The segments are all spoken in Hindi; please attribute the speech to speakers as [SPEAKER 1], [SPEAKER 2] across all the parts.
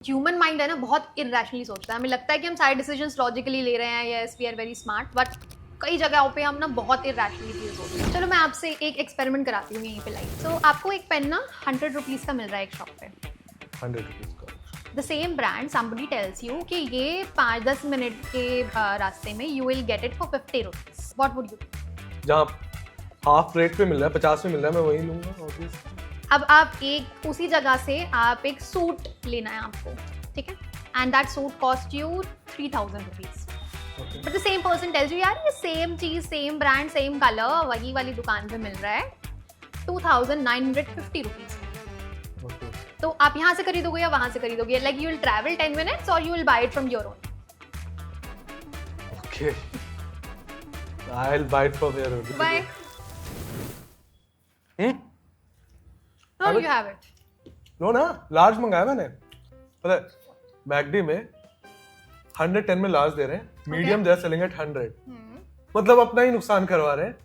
[SPEAKER 1] ह्यूमन माइंड है ना, बहुत इरेशनली सोचता है। हमें लगता है कि हम सारे डिसीजंस लॉजिकली ले रहे हैं, yes we are very smart, but कई जगहों पे हम ना बहुत इरेशनली चीज़ सोचते हैं। चलो मैं आपसे एक एक्सपेरिमेंट कराती हूँ यहीं पे लाइव। सो आपको एक पेन ना 100 रुपीज़ का मिल रहा है एक शॉप पे,
[SPEAKER 2] 100 रुपीज़ का।
[SPEAKER 1] The same brand somebody tells you कि ये 5-10 मिनट के रास्ते में you will get it for 50 rupees, what would you?
[SPEAKER 2] जहाँ हाफ रेट पे मिल रहा है, 50 में मिल रहा है, मैं वही लूंगा ऑब्वियसली।
[SPEAKER 1] अब आप एक उसी जगह से आप एक सूट लेना है आपको, ठीक है, and that suit cost you 3000 rupees, but the same person tells you यार ये सेम चीज, सेम ब्रांड, सेम कलर वही वाली दुकान पे मिल रहा है 2950 रुपीज़। तो आप यहाँ से खरीदोगे या वहां से खरीदोगे? Like you will travel 10 minutes और you will buy it from your own.
[SPEAKER 2] Okay, I will buy it from your own.
[SPEAKER 1] Bye. No you have it.
[SPEAKER 2] No ना, लार्ज मंगाया मैंने, पता है मैकडी में 110 में लार्ज दे रहे हैं, medium they are selling at 100। मतलब अपना ही नुकसान करवा रहे हैं।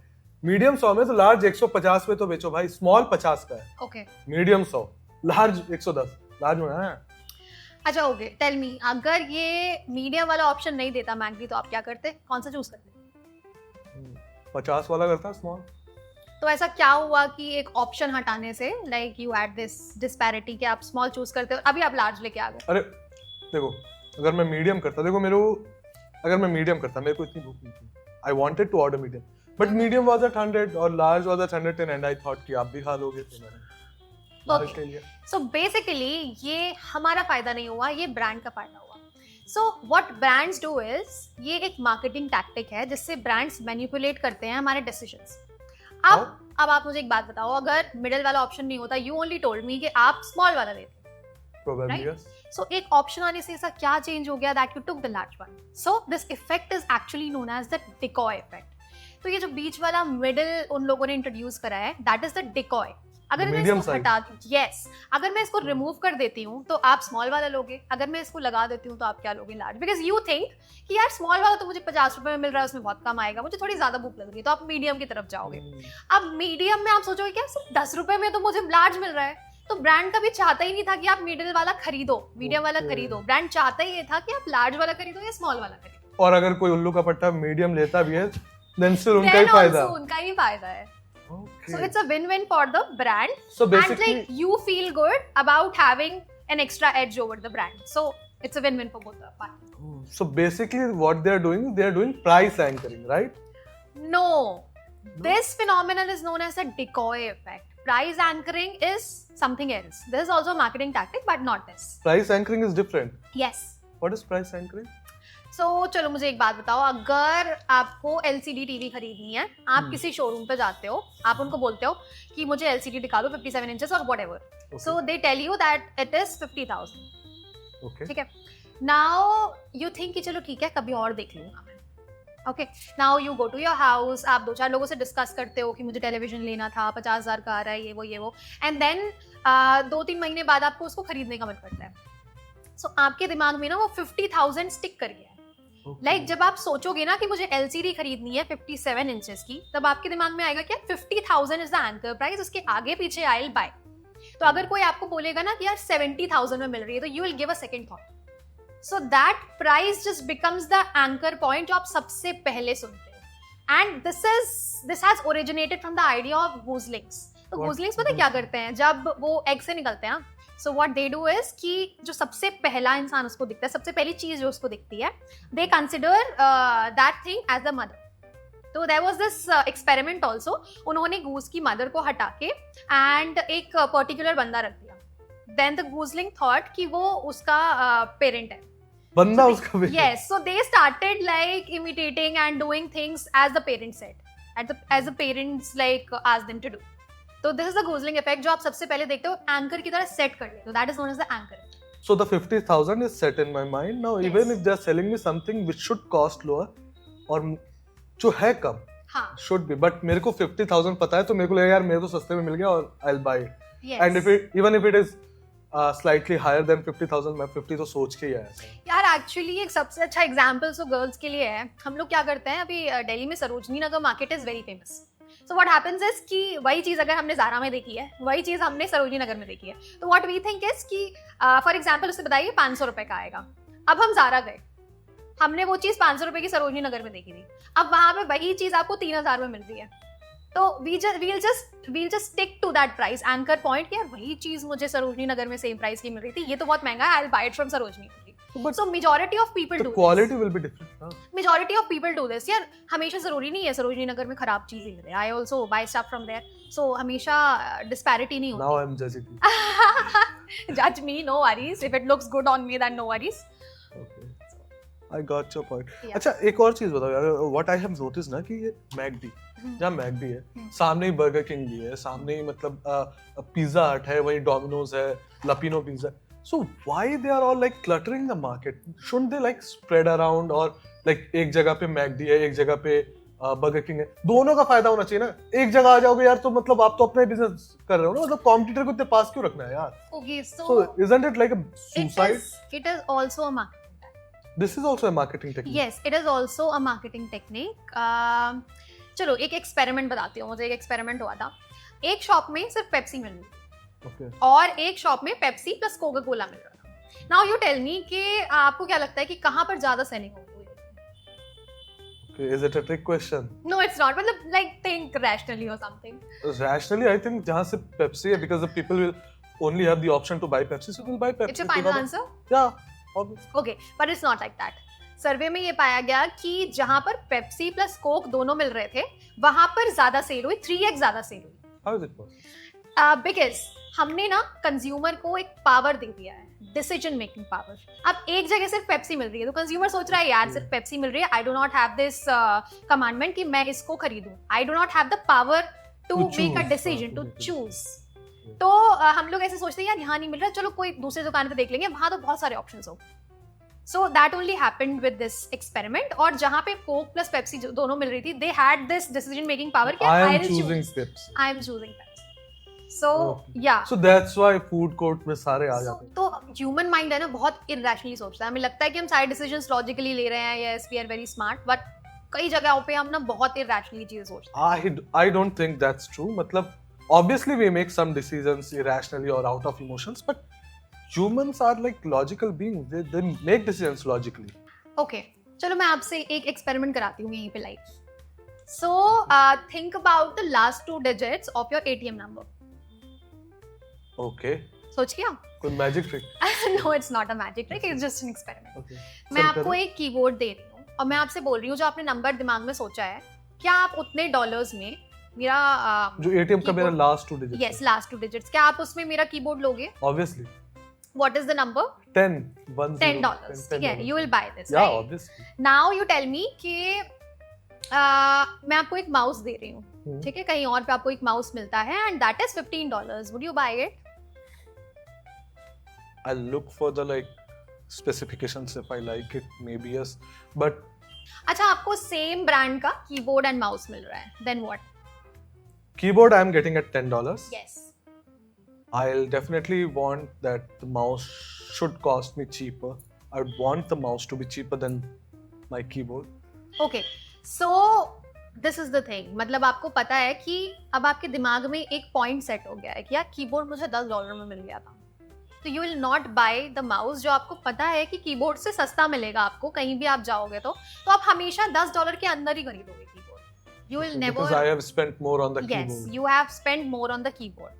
[SPEAKER 2] मीडियम 100 में तो लार्ज 150 में तो बेचो भाई, स्मॉल 50 का है।
[SPEAKER 1] ओके,
[SPEAKER 2] मीडियम 100, लार्ज 110, लार्ज मंगाया है।
[SPEAKER 1] अच्छा ओके, टेल मी, अगर ये मीडियम वाला ऑप्शन नहीं देता मैकडी तो आप क्या करते? कौन सा चूज करते?
[SPEAKER 2] 50 वाला करता स्मॉल।
[SPEAKER 1] तो ऐसा क्या हुआ कि एक ऑप्शन हटाने से like you had this disparity कि आप स्मॉल चूज करते हो, अभी आप लार्ज लेके आ गए?
[SPEAKER 2] अरे देखो, अगर मैं मीडियम करता, देखो मेरे को, अगर मैं मीडियम करता, मेरे को इतनी भूख नहीं थी, I wanted to order medium, but medium was at 100 और large was at 110 and I thought कि आप भी खा लोगे, तो मैंने लार्ज ले लिया।
[SPEAKER 1] सो बेसिकली ये हमारा फायदा नहीं हुआ, ये ब्रांड का फायदा हुआ। So what brands do is, ये एक मार्केटिंग टैक्टिक है जिससे ब्रांड्स मैनिपुलेट करते हैं हमारे डिसीजंस। अब आप मुझे एक बात बताओ, अगर मिडिल वाला ऑप्शन नहीं होता, यू ओनली टोल्ड मी कि आप स्मॉल वाला लेते,
[SPEAKER 2] Probably
[SPEAKER 1] right?
[SPEAKER 2] yes.
[SPEAKER 1] So एक ऑप्शन आने से ऐसा क्या चेंज हो गया that you took the large one? So this effect is actually known as the decoy effect. तो ये जो बीच वाला मिडिल उन लोगों ने इंट्रोड्यूस करा है, that is the decoy. अगर मैं इसको हटा दूं, yes, अगर मैं इसको रिमूव कर देती हूँ तो आप स्मॉल वाला लोगे, अगर मैं इसको लगा देती हूँ तो आप क्या लोगे? लार्ज, बिकॉज यू थिंक कि यार स्मॉल वाला तो मुझे 50 रुपए में मिल रहा है, उसमें बहुत कम आएगा, मुझे थोड़ी ज्यादा भूख लग रही है, तो आप मीडियम की तरफ जाओगे। अब मीडियम में आप सोचोगे क्या सिर्फ 10 रुपए में तो मुझे लार्ज मिल रहा है, तो ब्रांड कभी चाहता ही नहीं था कि आप मिडिल वाला खरीदो, मीडियम वाला खरीदो, ब्रांड चाहता ही ये था कि आप लार्ज वाला खरीदो या स्मॉल वाला खरीदो।
[SPEAKER 2] और अगर कोई उल्लू का पट्टा मीडियम लेता भी है, देन स्टिल उनका ही फायदा,
[SPEAKER 1] उनका ही फायदा है।
[SPEAKER 2] Okay.
[SPEAKER 1] So it's a win-win for the brand,
[SPEAKER 2] So
[SPEAKER 1] and
[SPEAKER 2] basically,
[SPEAKER 1] like you feel good about having an extra edge over the brand. So it's a win-win for both the parties.
[SPEAKER 2] so basically what they are doing price anchoring, right?
[SPEAKER 1] No, this phenomenon is known as the decoy effect. Price anchoring is something else. This is also a marketing tactic, but not this.
[SPEAKER 2] Price anchoring is different.
[SPEAKER 1] Yes.
[SPEAKER 2] What is price anchoring?
[SPEAKER 1] So चलो मुझे एक बात बताओ, अगर आपको LCD टीवी खरीदनी है, आप किसी शोरूम पे जाते हो, आप उनको बोलते हो कि मुझे LCD दिखा दो 57 इंचेस और whatever. So they tell you that it is 50,000.
[SPEAKER 2] Okay.
[SPEAKER 1] ठीक है, now you think कि चलो ठीक है कभी और देख लूंगा मैं। Okay, now you go to your house, आप 2-4 लोगों से डिस्कस करते हो कि मुझे टेलीविजन लेना था, 50,000 का आ रहा है, ये वो, एंड देन 2-3 महीने बाद आपको उसको खरीदने का मन करता है। So आपके दिमाग में ना वो 50,000 स्टिक कर गया है। लाइक जब आप सोचोगे ना कि मुझे LCD खरीदनी है 57 इंचेस की, तब आपके दिमाग में आएगा क्या 50,000 इज द एंकर प्राइस, उसके आगे पीछे आई विल बाय। तो अगर कोई आपको बोलेगा ना कि यार 70,000 में मिल रही है, तो you will give a second thought. So that price just becomes the anchor point जो आप सबसे पहले सुनते हैं, and this has originated from the idea of googlings. तो गूजलिंग्स पता है क्या करते हैं जब वो एग से निकलते हैं? So what they do is कि जो सबसे पहला इंसान उसको दिखता है, सबसे पहली चीज जो उसको दिखती है, they consider that thing as the mother. तो there was this experiment also. उन्होंने गूस की मदर को हटा के एंड एक पर्टिकुलर बंदा रख दिया. Then the goosling thought कि वो उसका पेरेंट है.
[SPEAKER 2] बंदा उसका भी?
[SPEAKER 1] Yes. So they started like imitating and doing things as the parents said, as the parents like asked them to do. तो दिस इज द गूजलिंग इफेक्ट जो आप सबसे पहले देखते हो, एंकर की तरह सेट कर लेते हो, that is known as the anchor.
[SPEAKER 2] So the 50,000 is set in my mind now.
[SPEAKER 1] Yes.
[SPEAKER 2] Even if they are selling me something which should cost lower और जो है कम,
[SPEAKER 1] हाँ,
[SPEAKER 2] should be, but मेरे को 50,000 पता है, तो मेरे को लगेगा यार मेरे को सस्ते में मिल गया और I'll buy it.
[SPEAKER 1] yes.
[SPEAKER 2] And even if it is slightly higher than 50,000, मैं 50 तो सोच के ही आया था।
[SPEAKER 1] यार एक्चुअली एक सबसे अच्छा एग्जांपल तो गर्ल्स के लिए है। हम लोग क्या करते हैं, अभी दिल्ली में Sarojini Nagar market is very famous. So what happens is कि वही चीज अगर हमने ज़ारा में देखी है, वही चीज हमने सरोजनी नगर में देखी है, तो व्हाट वी थिंक इज कि फॉर एग्जांपल उससे बताइए 500 रुपए का आएगा। अब हम ज़ारा गए, हमने वो चीज 500 रुपए की सरोजनी नगर में देखी थी, अब वहां पे वही चीज आपको 3000 में मिल रही है, तो we'll just stick to that price anchor point कि यार वही चीज मुझे सरोजनी नगर में सेम प्राइस की मिल रही थी, ये तो बहुत महंगा है, I'll buy it from Sarojini.
[SPEAKER 2] But
[SPEAKER 1] so majority of people
[SPEAKER 2] the
[SPEAKER 1] do
[SPEAKER 2] quality
[SPEAKER 1] this.
[SPEAKER 2] will be different. हाँ.
[SPEAKER 1] Majority of people do this. यार हमेशा जरूरी नहीं है सरोजनी नगर में खराब चीज ही मिले, I also buy stuff from there, so हमेशा disparity नहीं
[SPEAKER 2] Now
[SPEAKER 1] होती।
[SPEAKER 2] I'm judging you.
[SPEAKER 1] Judge me, no worries, if it looks good on me then no worries।
[SPEAKER 2] Okay. I got your point.
[SPEAKER 1] Yeah.
[SPEAKER 2] अच्छा एक और चीज बताओ यार, what I have noticed ना कि ये मैकडी, जहाँ मैकडी है सामने ही बर्गर किंग भी है, सामने ही मतलब पिज्जा हट है, वही डोमिनोज है, लपिनो pizza. So why they are all like cluttering the market? Shouldn't they like spread around और like एक जगह पे मैकडी है, एक जगह पे बर्गर किंग है, दोनों का फायदा होना चाहिए ना। एक जगह आ जाओगे यार तो मतलब आप तो अपना ही बिजनेस कर रहे हो ना, मतलब कॉम्पिटिटर को इतने पास क्यों रखना है यार?
[SPEAKER 1] Okay,
[SPEAKER 2] So isn't it like a suicide?
[SPEAKER 1] it is also a marketing tactic।
[SPEAKER 2] This is also a marketing technique.
[SPEAKER 1] Yes, it is also a marketing technique। चलो एक एक्सपेरिमेंट बताती हूँ, मुझे एक एक्सपेरिमेंट हुआ था, एक शॉप में सिर्फ पेप्सी मिल रही थी
[SPEAKER 2] Okay.
[SPEAKER 1] और एक शॉप में पेप्सी प्लस कोका कोला मिल रहा था। नाउ यू टेल मी कि आपको क्या लगता है कि कहाँ पर ज्यादा सेलिंग होगी?
[SPEAKER 2] Okay, is it a trick question?
[SPEAKER 1] No it's not, मतलब लाइक थिंक रैशनली और समथिंग।
[SPEAKER 2] Rationally, I think जहाँ से Pepsi है, because the people will only have the option to buy Pepsi, so they'll buy Pepsi.
[SPEAKER 1] It's a final answer?
[SPEAKER 2] Yeah, obviously.
[SPEAKER 1] Okay, but it's not like that. Survey में ये पाया गया कि जहाँ पर पेप्सी प्लस कोक दोनों मिल रहे थे, वहां पर ज्यादा सेल हुई, 3x ज्यादा सेल हुई।
[SPEAKER 2] How is it possible?
[SPEAKER 1] Because हमने ना कंज्यूमर को एक पावर दे दिया है, डिसीजन मेकिंग पावर। अब एक जगह सिर्फ पेप्सी मिल रही है तो कंज्यूमर सोच रहा है यार सिर्फ पेप्सी मिल रही है, I do not have this commandment कि मैं इसको खरीदूं, I do not have the power to make a decision, to choose. तो हम लोग ऐसे सोचते हैं यार यहाँ नहीं मिल रहा, चलो कोई दूसरी दुकान पे देख लेंगे, वहां तो बहुत सारे ऑप्शंस हो। So that only happened with this experiment. और जहाँ पे कोक प्लस पेप्सी दोनों मिल रही थी, they had this decision making power कि
[SPEAKER 2] I
[SPEAKER 1] I
[SPEAKER 2] am
[SPEAKER 1] will
[SPEAKER 2] choosing
[SPEAKER 1] choose,
[SPEAKER 2] Pepsi.
[SPEAKER 1] I am choosing Pepsi. So या
[SPEAKER 2] So that's why food court में सारे आ जाते हैं.
[SPEAKER 1] तो ह्यूमन माइंड है ना बहुत इरेशनली सोचता है, हमें लगता है कि हम सारे डिसीजंस लॉजिकली ले रहे हैं, yes we are very smart, but कई जगहों पे हम ना बहुत इरेशनली चीजें सोचते हैं।
[SPEAKER 2] I don't think that's true. मतलब obviously we make some decisions irrationally or out of emotions, but humans are like logical beings. They make decisions logically.
[SPEAKER 1] Okay, चलो मैं आपसे एक एक्सपेरिमेंट कराती हूँ यहीं पे live. So think about the last 2 digits of your ATM number.
[SPEAKER 2] Okay.
[SPEAKER 1] सोच किया?
[SPEAKER 2] कोई magic trick?
[SPEAKER 1] No it's not a magic trick, it's just an experiment.
[SPEAKER 2] Okay.
[SPEAKER 1] मैं
[SPEAKER 2] चल
[SPEAKER 1] आपको
[SPEAKER 2] करो.
[SPEAKER 1] एक कीबोर्ड दे रही हूँ और मैं आपसे बोल रही हूँ जो आपने नंबर दिमाग में सोचा है, क्या आप उतने डॉलर्स में मेरा
[SPEAKER 2] जो ATM का मेरा last 2 digits.
[SPEAKER 1] Yes last 2 digits, क्या आप उसमें मेरा कीबोर्ड लोगे?
[SPEAKER 2] Obviously.
[SPEAKER 1] What is the number?
[SPEAKER 2] 10. 1
[SPEAKER 1] $10, ठीक है, you will buy this,
[SPEAKER 2] Yeah, obviously.
[SPEAKER 1] Now you tell me कि मैं आपको एक माउस दे रही हूँ, ठीक है, कहीं और पे आपको एक माउस मिलता है and that is $15, would you buy it?
[SPEAKER 2] I'll look for the like specifications if I like it, maybe yes, but
[SPEAKER 1] अच्छा, आपको सेम ब्रांड का कीबोर्ड एंड माउस मिल रहा है, then what?
[SPEAKER 2] keyboard I'm getting at $10.
[SPEAKER 1] Yes,
[SPEAKER 2] I'll definitely want that the mouse should cost me cheaper. I would want the mouse to be cheaper than my keyboard.
[SPEAKER 1] Okay, so this is the thing, मतलब आपको पता है कि अब आपके दिमाग में एक पॉइंट सेट हो गया है कि यार कीबोर्ड मुझे $10 में मिल गया था, तो you will not by the mouse जो आपको पता है कि कीबोर्ड से सस्ता मिलेगा आपको, कहीं भी आप जाओगे तो आप हमेशा $10 के अंदर ही खरीदोगे keyboard. You will
[SPEAKER 2] Because
[SPEAKER 1] never,
[SPEAKER 2] I have spent more on the
[SPEAKER 1] yes,
[SPEAKER 2] keyboard.
[SPEAKER 1] you have spent more on the keyboard.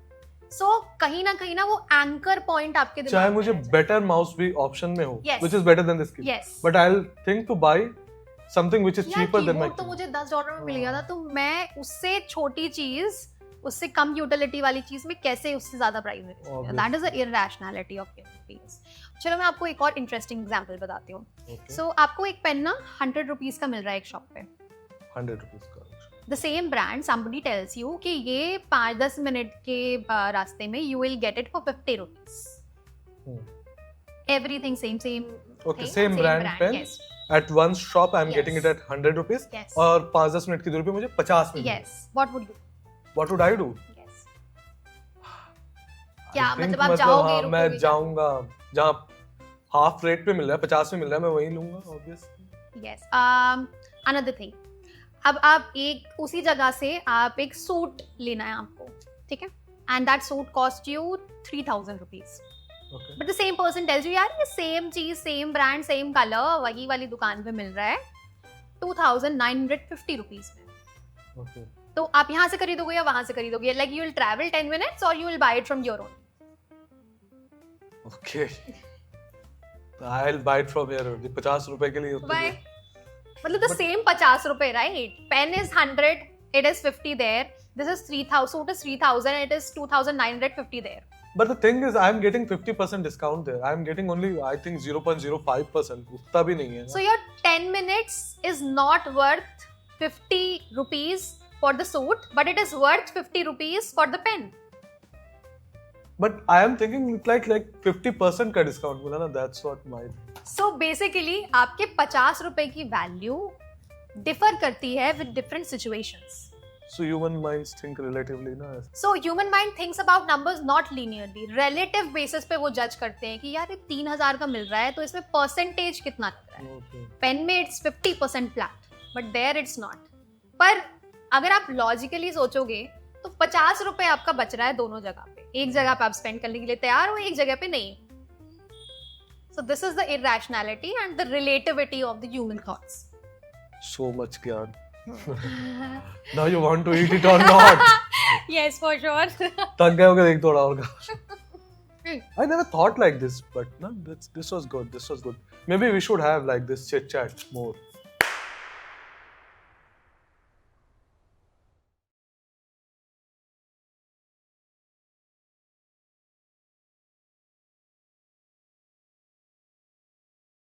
[SPEAKER 1] So कहीं ना वो एंकर पॉइंट आपके दिमाग
[SPEAKER 2] चाहे
[SPEAKER 1] में
[SPEAKER 2] मुझे
[SPEAKER 1] रह जाए।
[SPEAKER 2] better mouse भी option में हो,
[SPEAKER 1] Yes.
[SPEAKER 2] which is better than this keyboard.
[SPEAKER 1] Yes.
[SPEAKER 2] But I'll think to buy something which is
[SPEAKER 1] यार
[SPEAKER 2] cheaper than my
[SPEAKER 1] कीबोर्ड तो
[SPEAKER 2] keyboard.
[SPEAKER 1] मुझे $10 में मिल गया था, तो मैं उससे छोटी चीज, उससे कम यूटिलिटी वाली चीज में कैसे उससे ज्यादा प्राइस दे सकती हूं? That is the irrationality of peoples. चलो मैं आपको एक और इंटरेस्टिंग एग्जांपल बताती हूँ।
[SPEAKER 2] Okay.
[SPEAKER 1] सो आपको एक पेन ना ₹100 का मिल रहा है एक शॉप पे,
[SPEAKER 2] 100 rupees का.
[SPEAKER 1] The same brand, somebody tells you कि ये 5-10 मिनट के रास्ते में you will get it for ₹50. Everything same
[SPEAKER 2] Okay,
[SPEAKER 1] thing,
[SPEAKER 2] same brand pen.
[SPEAKER 1] yes,
[SPEAKER 2] At one shop I'm
[SPEAKER 1] Yes.
[SPEAKER 2] getting it at 100 rupees.
[SPEAKER 1] yes,
[SPEAKER 2] और 5-10 मिनट की दूरी पे मुझे 50 में.
[SPEAKER 1] yes, what would you
[SPEAKER 2] What would I do?
[SPEAKER 1] yes? क्या
[SPEAKER 2] I think
[SPEAKER 1] मतलब आप जाओगे,
[SPEAKER 2] हाँ, मैं
[SPEAKER 1] रुकोगे क्या?
[SPEAKER 2] जाऊंगा जहाँ हाफ रेट पे मिल रहा है, 50 में मिल रहा है, मैं वहीं लूंगा obviously.
[SPEAKER 1] Yes. Another thing. अब आप एक उसी जगह से आप एक सूट लेना है आपको, ठीक है, and that suit cost you 3,000 rupees,
[SPEAKER 2] Okay.
[SPEAKER 1] But the same person tells you यार ये सेम चीज, सेम ब्रांड, सेम कलर वही वाली दुकान पे मिल रहा है 2,950 रुपीज में।
[SPEAKER 2] Okay.
[SPEAKER 1] तो आप यहाँ से खरीदोगे या वहां से खरीदोगे? Like you will travel 10 minutes और you will buy it from your own.
[SPEAKER 2] Okay. I'll buy it from here only. 50 रुपए के लिए उतने
[SPEAKER 1] Why?
[SPEAKER 2] में।
[SPEAKER 1] मतलब the same 50 रुपए, right? Pen is 100, it is 50 there. This is 3,000, suit is 3,000, it is 2,950 there.
[SPEAKER 2] But the thing is, I'm getting 50% discount there. I'm getting only, I think, 0.05%. उतना भी नहीं है ना।
[SPEAKER 1] So your 10 minutes is not worth 50 rupees for the suit, but it is worth 50 rupees for the pen.
[SPEAKER 2] But I am thinking like 50% का discount मिला ना, that's what my.
[SPEAKER 1] So basically आपके 50 रुपए की वैल्यू डिफर करती है with different situations.
[SPEAKER 2] So human minds think relatively ना.
[SPEAKER 1] So human mind thinks about numbers not linearly. Relative basis पे वो जज करते हैं कि यार ये 3,000 का मिल रहा है तो इसमें परसेंटेज कितना लग रहा है।
[SPEAKER 2] Okay.
[SPEAKER 1] पेन में it's 50% flat, but there it's not. पर अगर आप लॉजिकली सोचोगे तो 50 रुपए आपका बच रहा है दोनों जगह पे। एक जगह पे आप स्पेंड करने के लिए तैयार हो, एक जगह पे नहीं। So this is the irrationality and the relativity of the human thoughts.
[SPEAKER 2] So much ज्ञान. Now you want to eat it or not?
[SPEAKER 1] Yes, for sure.
[SPEAKER 2] थक गए होगे एक थोड़ा और खा. I never thought like this, but no, this was good. This was good. Maybe we should have like this chit chat more.